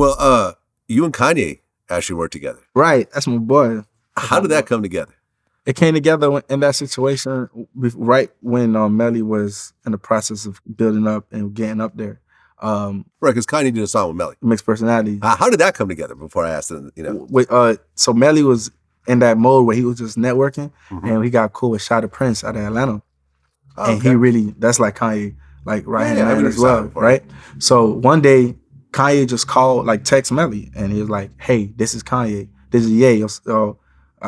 Well, you and Kanye actually worked together. Right, that's my boy. How did that come together? It came together in that situation right when Melly was in the process of building up and getting up there. Right, because Kanye did a song with Melly. Mixed Personality. How did that come together before I asked him, So Melly was in that mode where he was just networking, and he got cool with Shada Prince out of Atlanta. Oh, and he really, that's like Kanye, like right hand man as well, before. Right? So one day, Kanye just called, like text Melly, and he was like, hey, this is Kanye. This is Ye.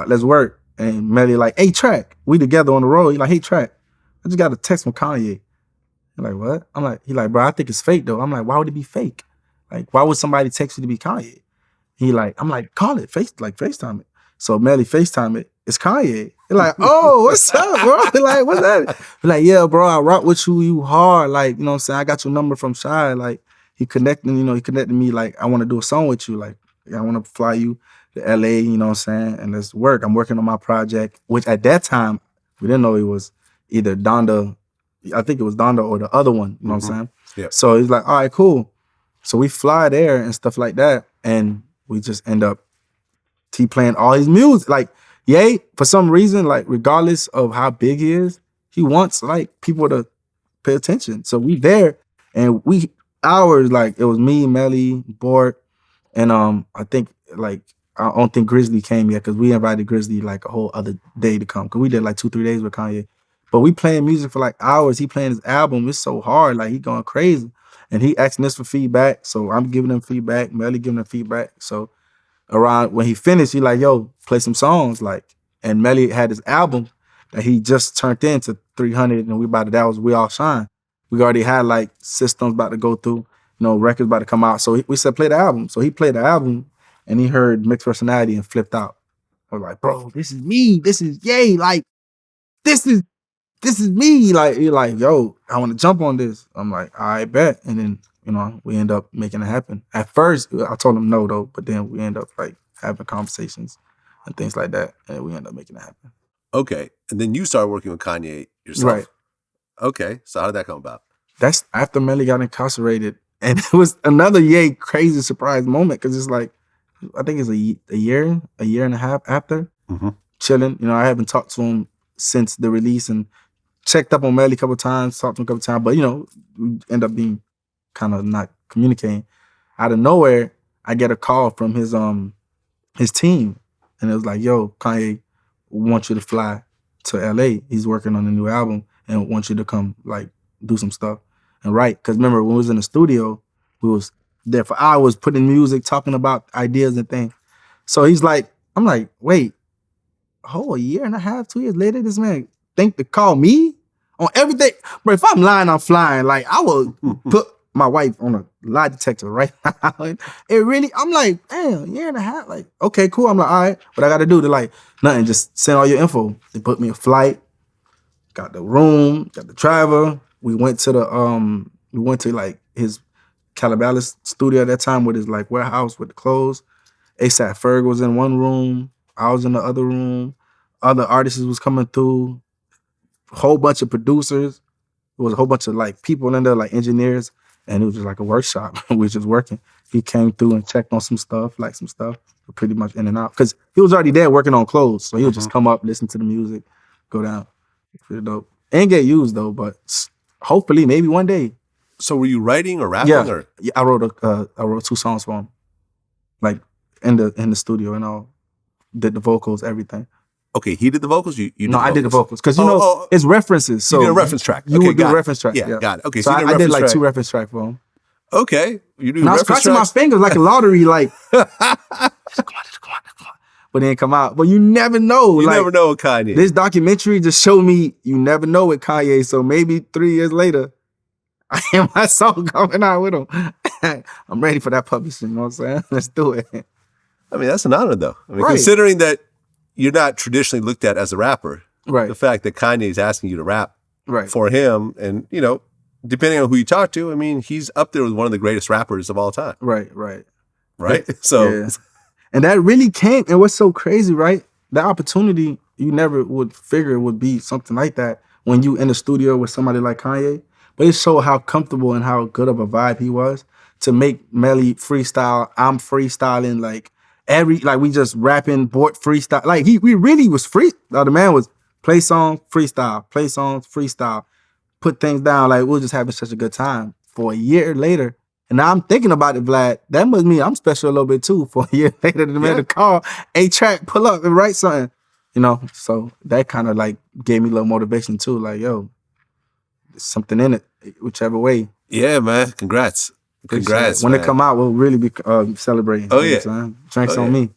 Let's work. And Melly like, hey, Track. We together on the road. He like, hey, Track. I just got a text from Kanye. I'm like, what? He like, bro, I think it's fake though. I'm like, why would it be fake? Like, why would somebody text you to be Kanye? I'm like, call it, FaceTime it. So Melly FaceTime it. It's Kanye. He's like, oh, what's up, bro? Like, what's that? He's like, yeah, bro, I rock with you hard. Like, you know what I'm saying? I got your number from Shy. Like, he connected me. Like, I want to do a song with you. Like, I want to fly you to LA, you know what I'm saying? And let's work. I'm working on my project, which at that time, we didn't know it was either Donda, I think it was Donda or the other one, you know what I'm saying? Yeah. So he's like, all right, cool. So we fly there and stuff like that. And we just end up playing all his music. Like, Ye, for some reason, like, regardless of how big he is, he wants, like, people to pay attention. So we there, and hours, like, it was me, Melly, Bork, and I think, like, I don't think Grizzly came yet, because we invited Grizzly, like, a whole other day to come, because we did, like, 2-3 days with Kanye. But we playing music for, like, hours. He playing his album. It's so hard. Like, he going crazy. And he asking us for feedback, so I'm giving him feedback, Melly giving him feedback. So around when he finished, he like, yo, play some songs. Like, and Melly had his album that he just turned into 300, and we all shine. We already had like systems about to go through, records about to come out. So we said, play the album. So he played the album, and he heard Mixed Personality and flipped out. I was like, bro, this is me. This is Ye. Like, this is me. Like, you're like, yo, I want to jump on this. I'm like, I bet. And then, we end up making it happen. At first, I told him no, though, but then we end up like having conversations and things like that, and we end up making it happen. Okay. And then you started working with Kanye yourself. Right. Okay. So how did that come about? That's after Melly got incarcerated. And it was another Ye crazy surprise moment, because it's like, I think it's a year and a half after, chilling. I haven't talked to him since the release, and checked up on Melly a couple times, talked to him a couple times, but we end up being kind of not communicating. Out of nowhere, I get a call from his team, and it was like, yo, Kanye wants you to fly to LA. He's working on a new album and wants you to come like do some stuff and write. Because remember, when we was in the studio, we was there for hours putting music, talking about ideas and things. So he's like, I'm like, wait, a year and a half, 2 years later, this man think to call me on everything? Bro, if I'm lying, I'm flying. Like, I will put my wife on a lie detector right now. I'm like, damn, year and a half. Like, okay, cool. I'm like, all right, what I got to do? They're like, nothing, just send all your info. They put me a flight, got the room, got the driver. We went to like his Calabasas studio at that time with his like warehouse with the clothes. ASAP Ferg was in one room. I was in the other room. Other artists was coming through. A whole bunch of producers. It was a whole bunch of like people in there, like engineers, and it was just like a workshop. We were just working. He came through and checked on some stuff, pretty much in and out. Because he was already there working on clothes. So he would just come up, listen to the music, go down. Pretty dope. Ain't get used though, but hopefully maybe one day. So were you writing or rapping? Yeah, yeah, I wrote 2 songs for him. Like in the studio and all. Did the vocals, everything. Okay, he did the vocals? No, I did the vocals. Because, it's references. So you did a reference track. You would do a reference track. Yeah, got it. Okay, so I did like 2 reference tracks for him. Okay. You do and I was scratching my fingers like a lottery, like, come on. But it didn't come out. But you never know. You never know with Kanye. This documentary just showed me you never know with Kanye. So maybe 3 years later, I hear my song coming out with him. I'm ready for that publishing, you know what I'm saying? Let's do it. I mean, that's an honor, though. I mean, considering that you're not traditionally looked at as a rapper, right? The fact that Kanye is asking you to rap right. for him, and, depending on who you talk to, I mean, he's up there with one of the greatest rappers of all time. Right. So, yeah. And that really came, and what's so crazy, right? The opportunity, you never would figure would be something like that when you in the studio with somebody like Kanye, but it showed how comfortable and how good of a vibe he was to make Melly freestyle. I'm freestyling like we just rapping, board freestyle. Like we really was free. The man was play songs, freestyle, put things down. Like we were just having such a good time for a year later. And now I'm thinking about it, Vlad. That must mean I'm special a little bit too. For a year later, the man to call A-Track, pull up and write something. So that kind of like gave me a little motivation too. Like, yo, there's something in it, whichever way. Yeah, man. Congrats. Congrats. When man. they come out, we'll really be celebrating. Oh, yeah. Drinks on me.